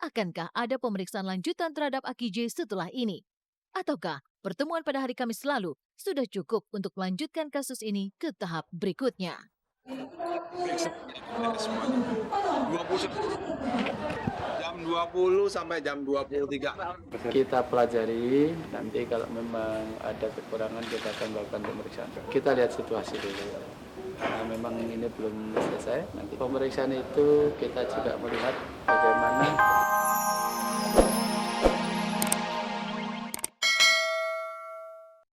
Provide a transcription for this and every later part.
Akankah ada pemeriksaan lanjutan terhadap Akij setelah ini? Ataukah pertemuan pada hari Kamis lalu sudah cukup untuk melanjutkan kasus ini ke tahap berikutnya? 20 jam 20 sampai jam 23. Kita pelajari, nanti kalau memang ada kekurangan kita akan melakukan pemeriksaan. Kita lihat situasi dulu. Nah, memang ini belum selesai. Nanti pemeriksaan itu kita juga melihat bagaimana.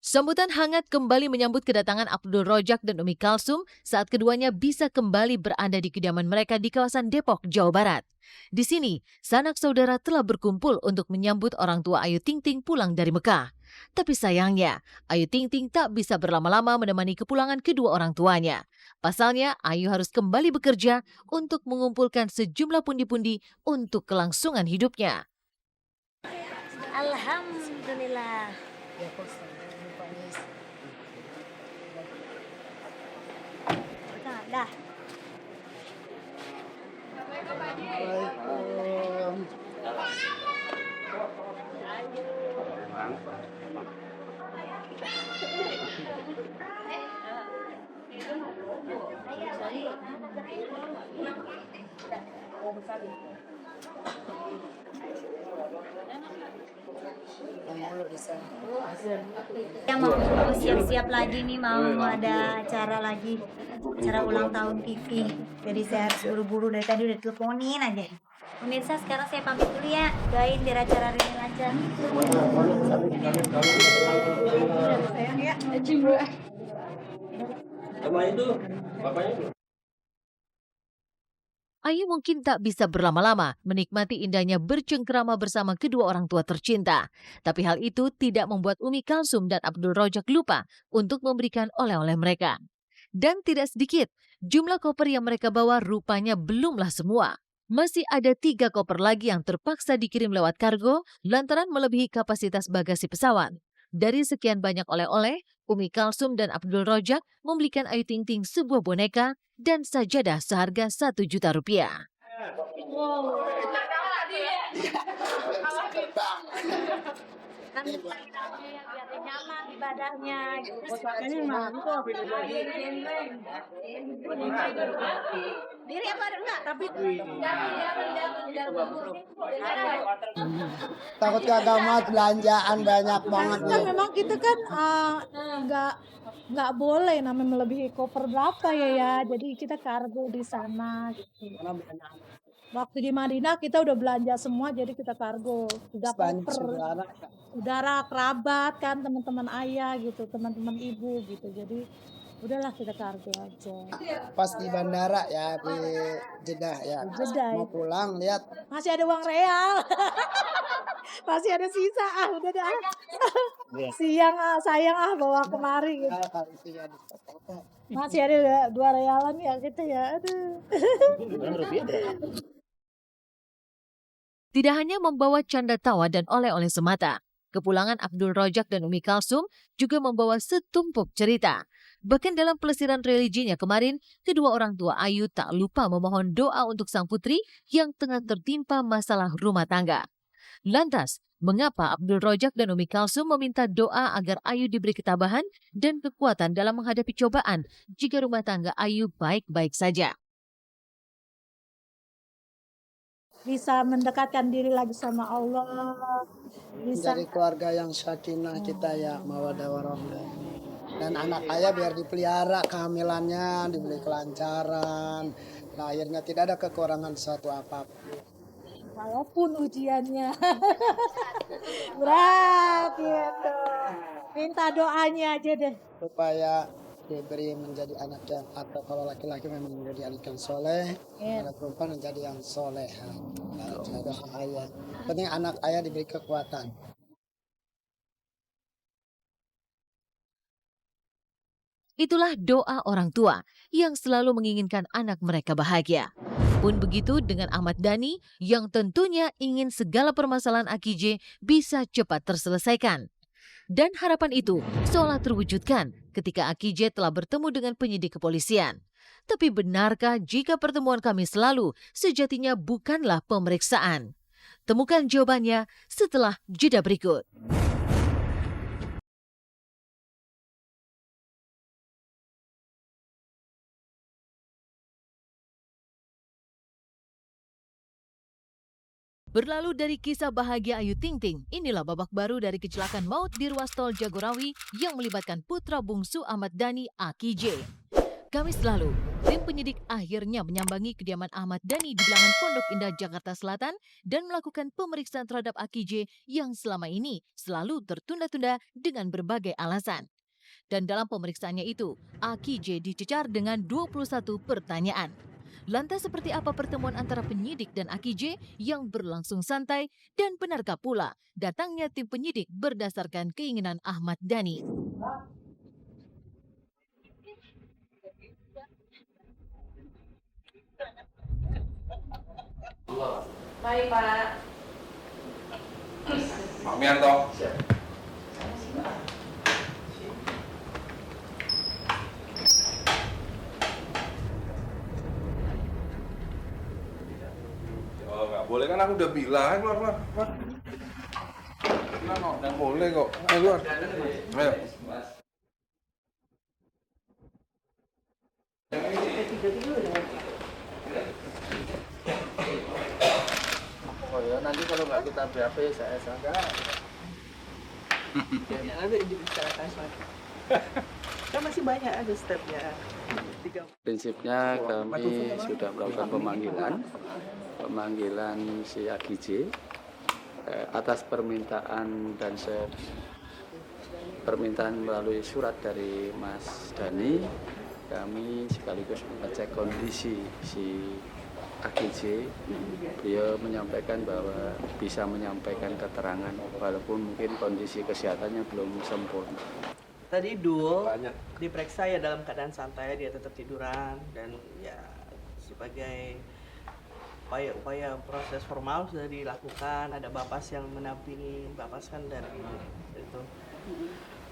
Sambutan hangat kembali menyambut kedatangan Abdul Rojak dan Umi Kalsum saat keduanya bisa kembali berada di kediaman mereka di kawasan Depok, Jawa Barat. Di sini, sanak saudara telah berkumpul untuk menyambut orang tua Ayu Ting Ting pulang dari Mekah. Tapi sayangnya, Ayu Ting Ting tak bisa berlama-lama menemani kepulangan kedua orang tuanya. Pasalnya, Ayu harus kembali bekerja untuk mengumpulkan sejumlah pundi-pundi untuk kelangsungan hidupnya. Alhamdulillah. Dah. Yang mau siap-siap lagi nih, mau ada acara lagi, acara ulang tahun TV. Jadi saya harus buru-buru, dari tadi udah teleponin aja. Pemirsa, sekarang saya pamit dulu ya, doain biar acara ini lancar. Sayang ya, Ayu mungkin tak bisa berlama-lama menikmati indahnya bercengkrama bersama kedua orang tua tercinta. Tapi hal itu tidak membuat Umi Kalsum dan Abdul Rojak lupa untuk memberikan oleh-oleh mereka. Dan tidak sedikit, jumlah koper yang mereka bawa rupanya belumlah semua. Masih ada 3 koper lagi yang terpaksa dikirim lewat kargo lantaran melebihi kapasitas bagasi pesawat. Dari sekian banyak oleh-oleh, Umi Kalsum dan Abdul Rojak membelikan Ayu Ting Ting sebuah boneka dan sajadah seharga Rp1.000.000. kan biar nyaman ibadahnya. Diri apa ada enggak? Tapi Takut kagak muat, belanjaan banyak banget kan nih. memang kita kan nggak boleh namanya melebihi koper berapa ya, jadi kita kargo di sana gitu. Waktu di Madinah kita udah belanja semua, jadi kita kargo 3 Banyak koper. Saudara, kerabat kan, teman-teman ayah gitu, teman-teman ibu gitu. Jadi udahlah kita kargo aja. Pas di bandara ya, di Jeddah ya. Jeddah. Mau pulang lihat Masih ada uang real. Masih ada sisa, udah dah. Sayang bawa kemari gitu. Masih ada 2 realan ya gitu ya. Aduh. Tidak hanya membawa canda tawa dan oleh-oleh semata, kepulangan Abdul Rojak dan Umi Kalsum juga membawa setumpuk cerita. Bahkan dalam pelesiran religinya kemarin, kedua orang tua Ayu tak lupa memohon doa untuk sang putri yang tengah tertimpa masalah rumah tangga. Lantas, mengapa Abdul Rojak dan Umi Kalsum meminta doa agar Ayu diberi ketabahan dan kekuatan dalam menghadapi cobaan jika rumah tangga Ayu baik-baik saja? Bisa mendekatkan diri lagi sama Allah, bisa dari keluarga yang sakinah kita ya, mawaddah warahmah. Dan anak ayah biar dipelihara kehamilannya, diberi kelancaran, lahirnya tidak ada kekurangan suatu apapun. walaupun ujiannya berat gitu. Minta doanya aja deh. Supaya diberi menjadi anak yang, atau kalau laki-laki memang menjadi anak yang soleh, kalau perempuan menjadi yang soleh. Ada ayah. Penting anak ayah diberi kekuatan. Itulah doa orang tua yang selalu menginginkan anak mereka bahagia. Pun begitu dengan Ahmad Dhani yang tentunya ingin segala permasalahan Akij bisa cepat terselesaikan. Dan harapan itu seolah terwujudkan ketika Akij telah bertemu dengan penyidik kepolisian. Tapi benarkah jika pertemuan Kamis lalu sejatinya bukanlah pemeriksaan? Temukan jawabannya setelah jeda berikut. Berlalu dari kisah bahagia Ayu Ting Ting, inilah babak baru dari kecelakaan maut di ruas tol Jagorawi yang melibatkan putra bungsu Ahmad Dhani, Aki J. Kamis lalu, tim penyidik akhirnya menyambangi kediaman Ahmad Dhani di Bilangan Pondok Indah, Jakarta Selatan dan melakukan pemeriksaan terhadap Aki J yang selama ini selalu tertunda-tunda dengan berbagai alasan. Dan dalam pemeriksaannya itu, Aki J dicecar dengan 21 pertanyaan. Lantas seperti apa pertemuan antara penyidik dan Aki J yang berlangsung santai dan benarkah pula datangnya tim penyidik berdasarkan keinginan Ahmad Dhani? Baik, Pak. Pak Mianto. Oh, nggak boleh kan aku udah bilang keluar. Nggak boleh kok. Ayo keluar. Ayo. Oh ya, nanti kalau nggak kita BAP saya sangka. Ya, nanti dibicarakan lagi. Kan masih banyak ada stepnya. Prinsipnya kami sudah melakukan pemanggilan si Aki J atas permintaan dan permintaan melalui surat dari Mas Dhani. Kami sekaligus mengecek kondisi si Aki J. Beliau menyampaikan bahwa bisa menyampaikan keterangan walaupun mungkin kondisi kesehatannya belum sempurna. Tadi Duo diperiksa ya dalam keadaan santai, dia tetap tiduran dan ya sebagai upaya proses formal sudah dilakukan. Ada Bapas yang menampingi, Bapas kan dari itu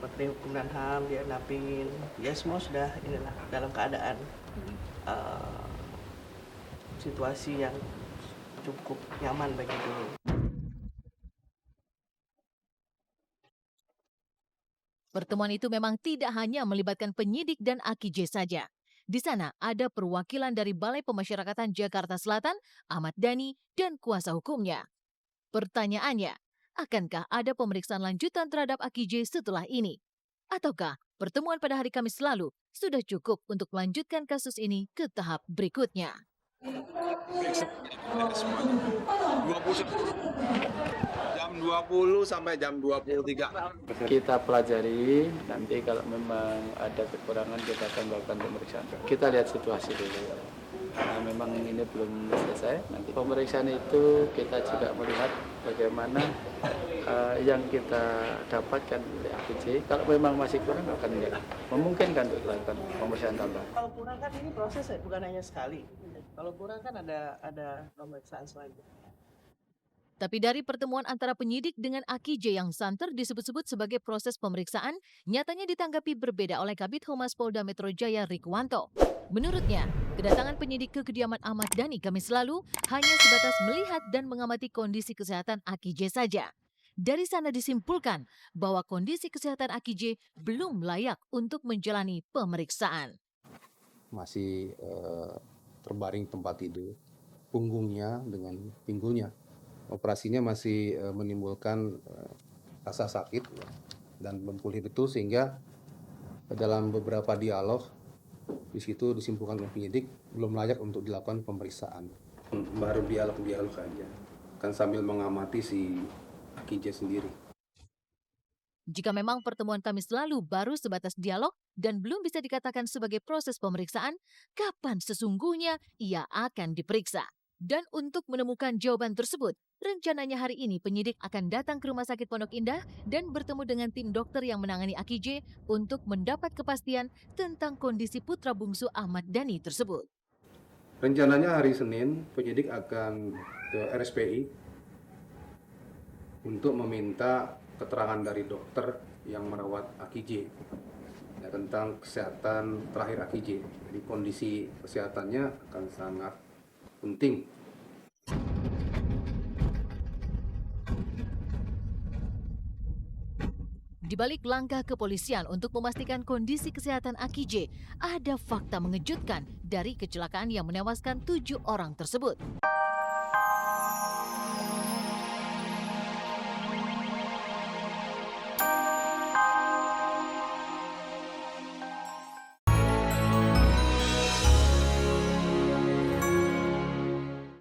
Menteri Hukum dan HAM, dia nampingin. Ya semua sudah inilah dalam keadaan situasi yang cukup nyaman bagi Duo. Pertemuan itu memang tidak hanya melibatkan penyidik dan Aki J saja. Di sana ada perwakilan dari Balai Pemasyarakatan Jakarta Selatan, Ahmad Dhani, dan kuasa hukumnya. Pertanyaannya, akankah ada pemeriksaan lanjutan terhadap Aki J setelah ini? Ataukah pertemuan pada hari Kamis lalu sudah cukup untuk melanjutkan kasus ini ke tahap berikutnya? 20 sampai jam 23. Kita pelajari, nanti kalau memang ada kekurangan kita akan melakukan pemeriksaan. Kita lihat situasi dulu. Nah, memang ini belum selesai. Nanti pemeriksaan itu kita juga melihat bagaimana yang kita dapatkan dari Aki J. Kalau memang masih kurang akan memungkinkan untuk dilakukan pemeriksaan tambahan. Kalau kurang kan ini proses ya, bukan hanya sekali. Kalau kurang kan ada pemeriksaan selanjutnya. Tapi dari pertemuan antara penyidik dengan Aki J yang santer disebut-sebut sebagai proses pemeriksaan, nyatanya ditanggapi berbeda oleh Kabid Humas Polda Metro Jaya Rikwanto. Menurutnya, kedatangan penyidik ke kediaman Ahmad Dhani Kamis lalu hanya sebatas melihat dan mengamati kondisi kesehatan Aki J saja. Dari sana disimpulkan bahwa kondisi kesehatan Aki J belum layak untuk menjalani pemeriksaan. Masih terbaring tempat tidur, punggungnya dengan pinggulnya. Operasinya masih menimbulkan rasa sakit dan belum pulih betul, sehingga dalam beberapa dialog di situ disimpulkan oleh penyidik belum layak untuk dilakukan pemeriksaan. Baru dialog aja, kan sambil mengamati si Aki J sendiri. Jika memang pertemuan Kamis lalu baru sebatas dialog dan belum bisa dikatakan sebagai proses pemeriksaan, kapan sesungguhnya ia akan diperiksa? Dan untuk menemukan jawaban tersebut, rencananya hari ini penyidik akan datang ke Rumah Sakit Pondok Indah dan bertemu dengan tim dokter yang menangani Aki J untuk mendapat kepastian tentang kondisi putra bungsu Ahmad Dhani tersebut. Rencananya hari Senin penyidik akan ke RSPI untuk meminta keterangan dari dokter yang merawat Aki J tentang kesehatan terakhir Aki J. Jadi kondisi kesehatannya akan sangat penting. Di balik langkah kepolisian untuk memastikan kondisi kesehatan Aki J, ada fakta mengejutkan dari kecelakaan yang menewaskan 7 orang tersebut.